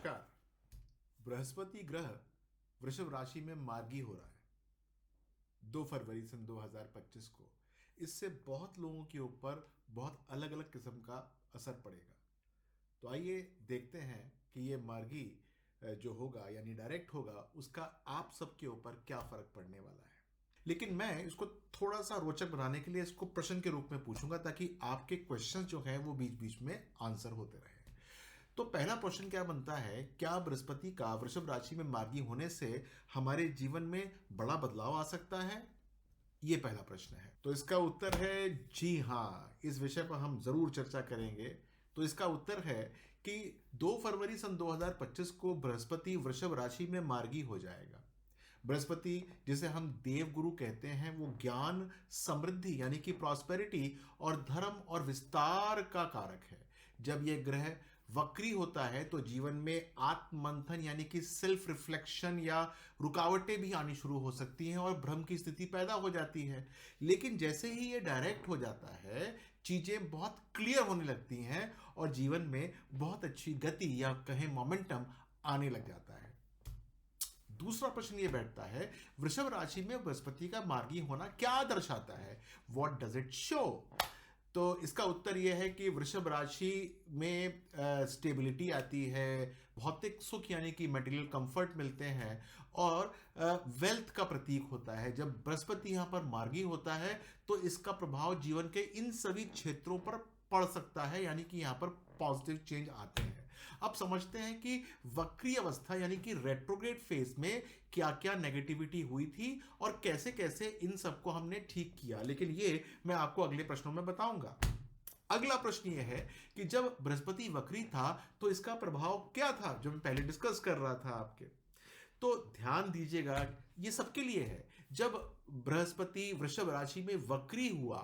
नमस्कार। बृहस्पति ग्रह वृषभ राशि में मार्गी हो रहा है 2 फरवरी सन 2025 को। इससे बहुत लोगों के ऊपर बहुत अलग अलग किस्म का असर पड़ेगा। तो आइए देखते हैं कि ये मार्गी जो होगा यानी डायरेक्ट होगा उसका आप सबके ऊपर क्या फर्क पड़ने वाला है। लेकिन मैं इसको थोड़ा सा रोचक बनाने के लिए इसको प्रश्न के रूप में पूछूंगा ताकि आपके क्वेश्चंस जो हैं वो बीच बीच में आंसर होते रहे। तो पहला क्वेश्चन क्या बनता है, क्या बृहस्पति का वृषभ राशि में मार्गी होने से हमारे जीवन में बड़ा बदलाव आ सकता है? ये पहला प्रश्न है। तो इसका उत्तर है जी हाँ। इस विषय पर हम जरूर चर्चा करेंगे। तो इसका उत्तर है कि 2 फरवरी सन 2025 को बृहस्पति वृषभ राशि में मार्गी हो जाएगा। बृहस्पति जिसे हम देवगुरु कहते हैं वो ज्ञान, समृद्धि यानी कि प्रॉस्पेरिटी और धर्म और विस्तार का कारक है। जब यह ग्रह वक्री होता है तो जीवन में आत्ममंथन यानी कि सेल्फ रिफ्लेक्शन या रुकावटें भी आनी शुरू हो सकती हैं और भ्रम की स्थिति पैदा हो जाती है। लेकिन जैसे ही ये डायरेक्ट हो जाता है चीजें बहुत क्लियर होने लगती हैं और जीवन में बहुत अच्छी गति या कहें मोमेंटम आने लग जाता है। दूसरा प्रश्न ये बैठता है, वृषभ राशि में बृहस्पति का मार्गी होना क्या दर्शाता है? What does it show? तो इसका उत्तर यह है कि वृषभ राशि में स्टेबिलिटी आती है, भौतिक सुख यानी कि मटेरियल कंफर्ट मिलते हैं और वेल्थ का प्रतीक होता है। जब बृहस्पति यहां पर मार्गी होता है तो इसका प्रभाव जीवन के इन सभी क्षेत्रों पर पड़ सकता है, यानी कि यहां पर पॉजिटिव चेंज आते हैं। अब समझते हैं कि वक्री अवस्था यानी कि रेट्रोग्रेड फेज में क्या क्या नेगेटिविटी हुई थी और कैसे कैसे इन सबको हमने ठीक किया। लेकिन ये मैं आपको अगले प्रश्नों में बताऊंगा। अगला प्रश्न यह है कि जब बृहस्पति वक्री था तो इसका प्रभाव क्या था, जो मैं पहले डिस्कस कर रहा था आपके। तो ध्यान दीजिएगा, ये सबके लिए है। जब बृहस्पति वृषभ राशि में वक्री हुआ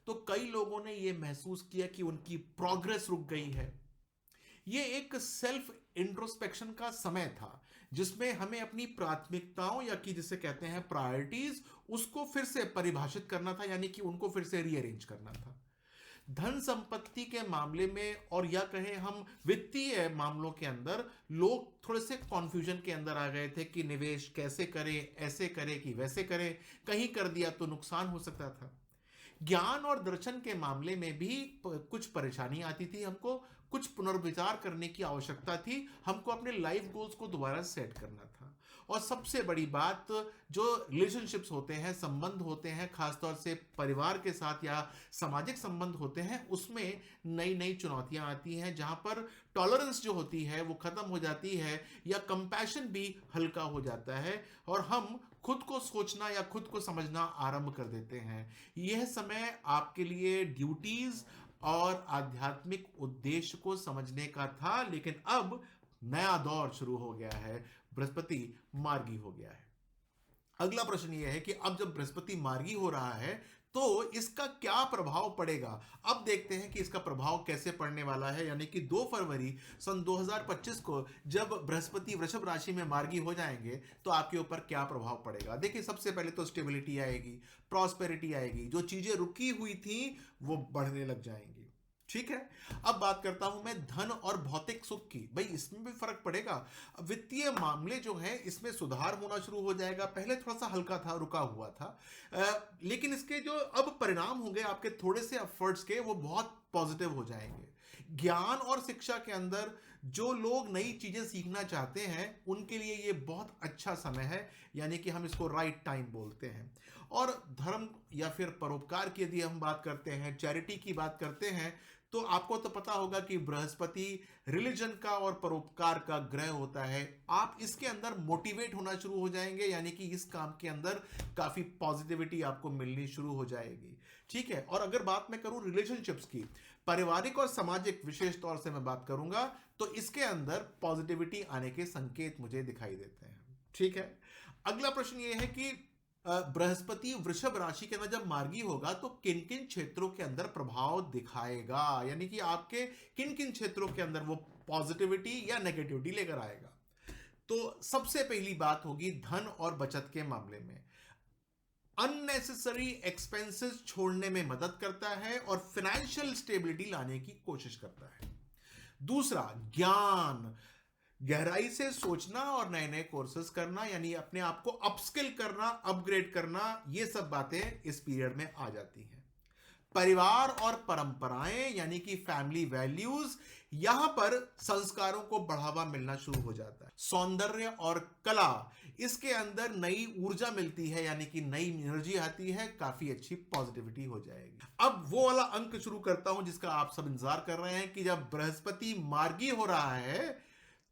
तो कई लोगों ने यह महसूस किया कि उनकी प्रोग्रेस रुक गई है। ये एक सेल्फ इंट्रोस्पेक्शन का समय था जिसमें हमें अपनी प्राथमिकताओं या कि जिसे कहते हैं प्रायोरिटीज, उसको फिर से परिभाषित करना था, यानी कि उनको फिर से रीअरेंज करना था। धन संपत्ति के मामले में और या कहें हम वित्तीय मामलों के अंदर लोग थोड़े से कॉन्फ्यूजन के अंदर आ गए थे कि निवेश कैसे करें, ऐसे करें कि वैसे करें, कहीं कर दिया तो नुकसान हो सकता था। ज्ञान और दर्शन के मामले में भी कुछ परेशानी आती थी, हमको कुछ पुनर्विचार करने की आवश्यकता थी, हमको अपने लाइफ गोल्स को दोबारा सेट करना था। और सबसे बड़ी बात, जो रिलेशनशिप्स होते हैं, संबंध होते हैं, खासतौर से परिवार के साथ या सामाजिक संबंध होते हैं, उसमें नई नई चुनौतियां आती हैं जहां पर टॉलरेंस जो होती है वो खत्म हो जाती है या कंपैशन भी हल्का हो जाता है और हम खुद को सोचना या खुद को समझना आरंभ कर देते हैं। यह समय आपके लिए ड्यूटीज और आध्यात्मिक उद्देश्य को समझने का था, लेकिन अब नया दौर शुरू हो गया है, बृहस्पति मार्गी हो गया है। अगला प्रश्न यह है कि अब जब बृहस्पति मार्गी हो रहा है तो इसका क्या प्रभाव पड़ेगा। अब देखते हैं कि इसका प्रभाव कैसे पड़ने वाला है। यानी कि 2 फरवरी सन 2025 को जब बृहस्पति वृषभ राशि में मार्गी हो जाएंगे तो आपके ऊपर क्या प्रभाव पड़ेगा। देखिए, सबसे पहले तो स्टेबिलिटी आएगी, प्रॉस्पेरिटी आएगी, जो चीजें रुकी हुई थी वो बढ़ने लग जाएंगी। ठीक है, अब बात करता हूं मैं धन और भौतिक सुख की। भाई, इसमें भी फर्क पड़ेगा। वित्तीय मामले जो है इसमें सुधार होना शुरू हो जाएगा। पहले थोड़ा सा हल्का था, रुका हुआ था, लेकिन इसके जो अब परिणाम होंगे आपके थोड़े से एफर्ट्स के, वो बहुत पॉजिटिव हो जाएंगे। ज्ञान और शिक्षा के अंदर जो लोग नई चीजें सीखना चाहते हैं उनके लिए ये बहुत अच्छा समय है, यानी कि हम इसको राइट टाइम बोलते हैं। और धर्म या फिर परोपकार की यदि हम बात करते हैं, चैरिटी की बात करते हैं, तो आपको तो पता होगा कि बृहस्पति रिलीजन का और परोपकार का ग्रह होता है। आप इसके अंदर मोटिवेट होना शुरू हो जाएंगे, यानी कि इस काम के अंदर काफी पॉजिटिविटी आपको मिलनी शुरू हो जाएगी। ठीक है, और अगर बात मैं करूं रिलेशनशिप्स की, पारिवारिक और सामाजिक विशेष तौर से मैं बात करूंगा, तो इसके अंदर पॉजिटिविटी आने के संकेत मुझे दिखाई देते हैं। ठीक है, अगला प्रश्न यह है कि बृहस्पति वृषभ राशि के अंदर जब मार्गी होगा तो किन किन क्षेत्रों के अंदर प्रभाव दिखाएगा, यानी कि आपके किन किन क्षेत्रों के अंदर वो पॉजिटिविटी या नेगेटिविटी लेकर आएगा। तो सबसे पहली बात होगी धन और बचत के मामले में। अननेसेसरी एक्सपेंसेस छोड़ने में मदद करता है और फाइनेंशियल स्टेबिलिटी लाने की कोशिश करता है। दूसरा, ज्ञान, गहराई से सोचना और नए नए कोर्सेज करना, यानी अपने आप को अपस्किल करना, अपग्रेड करना, ये सब बातें इस पीरियड में आ जाती हैं। परिवार और परंपराएं यानी कि फैमिली वैल्यूज, यहां पर संस्कारों को बढ़ावा मिलना शुरू हो जाता है। सौंदर्य और कला, इसके अंदर नई ऊर्जा मिलती है, यानी कि नई एनर्जी आती है, काफी अच्छी पॉजिटिविटी हो जाएगी। अब वो वाला अंक शुरू करता हूं जिसका आप सब इंतजार कर रहे हैं कि जब बृहस्पति मार्गी हो रहा है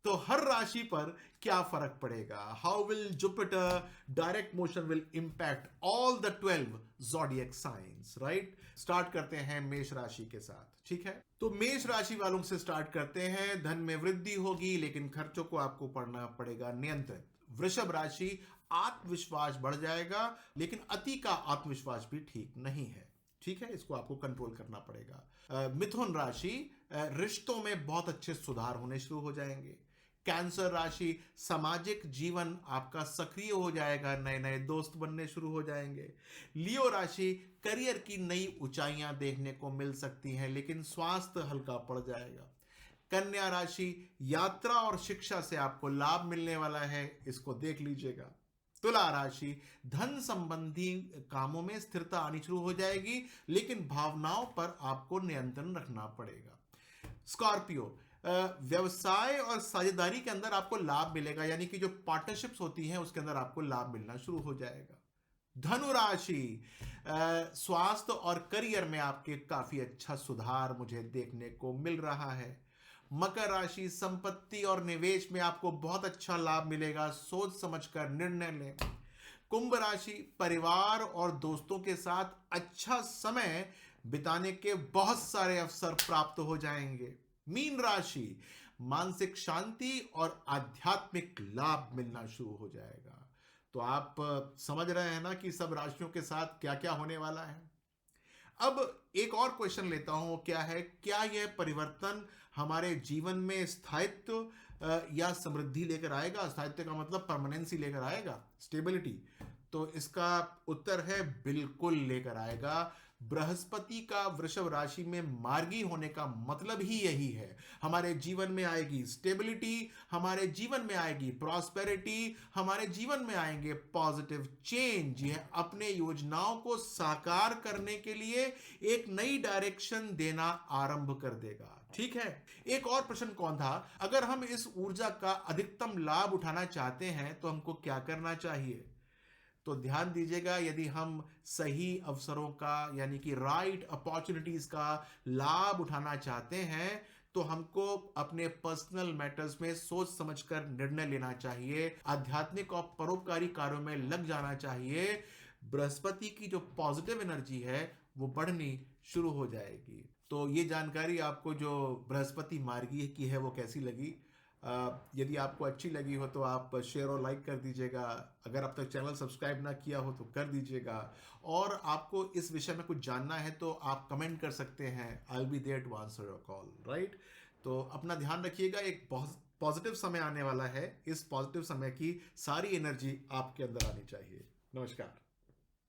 तो हर राशि पर क्या फर्क पड़ेगा। How will Jupiter direct motion will impact all the 12 zodiac science, right. Start करते हैं मेष राशि के साथ, ठीक है। तो मेष राशि वालों से स्टार्ट करते हैं। धन में वृद्धि होगी, लेकिन खर्चों को आपको पढ़ना पड़ेगा नियंत्रित। वृषभ राशि, आत्मविश्वास बढ़ जाएगा, लेकिन अति का आत्मविश्वास भी ठीक नहीं है, ठीक है, इसको आपको कंट्रोल करना पड़ेगा। मिथुन राशि, रिश्तों में बहुत अच्छे सुधार होने शुरू हो जाएंगे। कैंसर राशि, सामाजिक जीवन आपका सक्रिय हो जाएगा, नए नए दोस्त बनने शुरू हो जाएंगे। लियो राशि, करियर की नई ऊंचाइयां देखने को मिल सकती हैं, लेकिन स्वास्थ्य हल्का पड़ जाएगा। कन्या राशि, यात्रा और शिक्षा से आपको लाभ मिलने वाला है, इसको देख लीजिएगा। तुला राशि, धन संबंधी कामों में स्थिरता आनी शुरू हो जाएगी, लेकिन भावनाओं पर आपको नियंत्रण रखना पड़ेगा। स्कॉर्पियो, व्यवसाय और साझेदारी के अंदर आपको लाभ मिलेगा, यानी कि जो पार्टनरशिप्स होती हैं उसके अंदर आपको लाभ मिलना शुरू हो जाएगा। धनु राशि, स्वास्थ्य और करियर में आपके काफी अच्छा सुधार मुझे देखने को मिल रहा है। मकर राशि, संपत्ति और निवेश में आपको बहुत अच्छा लाभ मिलेगा, सोच समझकर निर्णय लें। कुंभ राशि, परिवार और दोस्तों के साथ अच्छा समय बिताने के बहुत सारे अवसर प्राप्त हो जाएंगे। मीन राशि, मानसिक शांति और आध्यात्मिक लाभ मिलना शुरू हो जाएगा। तो आप समझ रहे हैं ना कि सब राशियों के साथ क्या क्या होने वाला है। अब एक और क्वेश्चन लेता हूं, क्या है, क्या यह परिवर्तन हमारे जीवन में स्थायित्व या समृद्धि लेकर आएगा। स्थायित्व का मतलब परमानेंसी लेकर आएगा, स्टेबिलिटी। तो इसका उत्तर है बिल्कुल लेकर आएगा। बृहस्पति का वृषभ राशि में मार्गी होने का मतलब ही यही है। हमारे जीवन में आएगी स्टेबिलिटी, हमारे जीवन में आएगी प्रॉस्पेरिटी, हमारे जीवन में आएंगे पॉजिटिव चेंज। यह अपने योजनाओं को साकार करने के लिए एक नई डायरेक्शन देना आरंभ कर देगा, ठीक है। एक और प्रश्न कौन था, अगर हम इस ऊर्जा का अधिकतम लाभ उठाना चाहते हैं तो हमको क्या करना चाहिए। तो ध्यान दीजिएगा, यदि हम सही अवसरों का यानी कि राइट अपॉर्चुनिटीज का लाभ उठाना चाहते हैं तो हमको अपने पर्सनल मैटर्स में सोच समझकर निर्णय लेना चाहिए, आध्यात्मिक और परोपकारी कार्यों में लग जाना चाहिए। बृहस्पति की जो पॉजिटिव एनर्जी है वो बढ़नी शुरू हो जाएगी। तो ये जानकारी आपको जो बृहस्पति मार्गी की है वो कैसी लगी। यदि आपको अच्छी लगी हो तो आप शेयर और लाइक कर दीजिएगा। अगर अब तक चैनल सब्सक्राइब ना किया हो तो कर दीजिएगा। और आपको इस विषय में कुछ जानना है तो आप कमेंट कर सकते हैं, I will be there to answer your call, right. तो अपना ध्यान रखिएगा, एक पॉजिटिव समय आने वाला है। इस पॉजिटिव समय की सारी एनर्जी आपके अंदर आनी चाहिए। नमस्कार।